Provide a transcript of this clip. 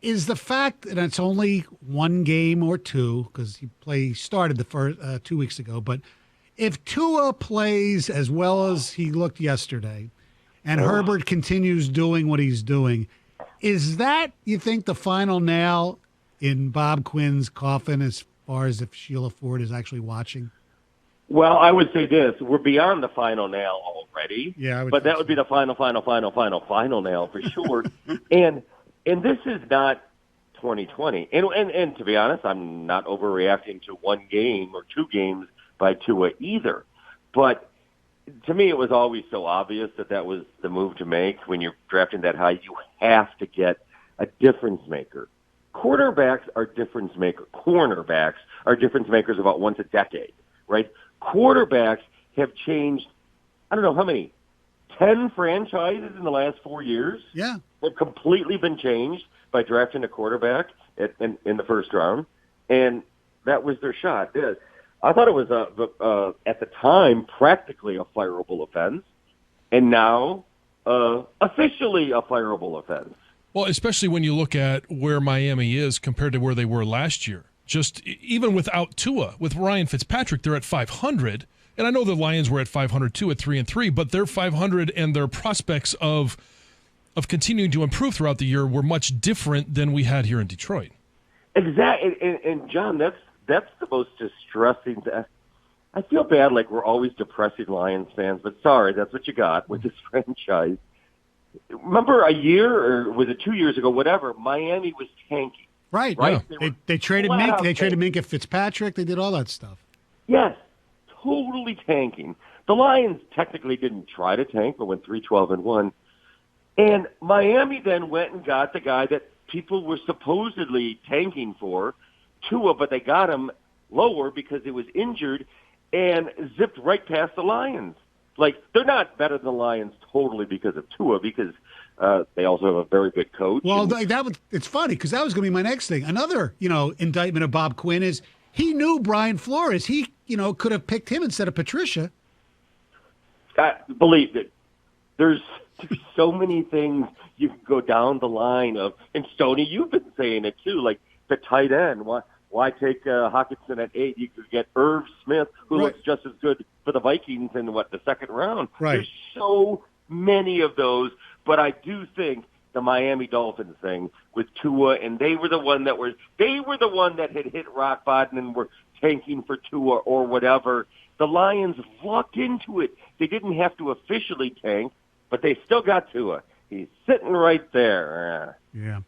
is the fact that it's only one game or two, because he started the first 2 weeks ago, but if Tua plays as well as he looked yesterday and Herbert continues doing what he's doing, is that, you think, the final nail in Bob Quinn's coffin as far as if Sheila Ford is actually watching? Well, I would say this. We're beyond the final nail already. Yeah, but that would be the final nail for sure. and this is not 2020. And to be honest, I'm not overreacting to one game or two games by Tua either. But to me, it was always so obvious that was the move to make. When you're drafting that high, you have to get a difference maker. Quarterbacks are difference makers. Cornerbacks are difference makers about once a decade, right? Quarterbacks have changed, I don't know how many, 10 franchises in the last 4 years. Yeah. They've completely been changed by drafting a quarterback in the first round, and that was their shot. Yeah. I thought it was, at the time, practically a fireable offense, and now officially a fireable offense. Well, especially when you look at where Miami is compared to where they were last year. Just even without Tua, with Ryan Fitzpatrick, they're at 500. And I know the Lions were at 500 too at 3-3, but they're 500 and their prospects of continuing to improve throughout the year were much different than we had here in Detroit. Exactly. And John, that's the most distressing. I feel bad like we're always depressing Lions fans, but sorry, that's what you got with this franchise. Remember a year, or was it 2 years ago, whatever, Miami was tanking. Right. Yeah. They traded Mink. They traded Minka Fitzpatrick. They did all that stuff. Yes, totally tanking. The Lions technically didn't try to tank, but went 3-12-1. And Miami then went and got the guy that people were supposedly tanking for, Tua, but they got him lower because he was injured and zipped right past the Lions. Like, they're not better than the Lions totally because of Tua, because they also have a very good coach. Well, it's funny because that was going to be my next thing. Another, indictment of Bob Quinn is he knew Brian Flores. He, could have picked him instead of Patricia. Believe it. There's so many things you can go down the line of. And Stoney, you've been saying it too, like the tight end. Why take Hockenson at 8? You could get Irv Smith, who looks just as good for the Vikings in, the second round. Right. There's so many of those, but I do think the Miami Dolphins thing with Tua, and they were the one that had hit rock bottom and were tanking for Tua or whatever. The Lions lucked into it. They didn't have to officially tank, but they still got Tua. He's sitting right there. Yeah.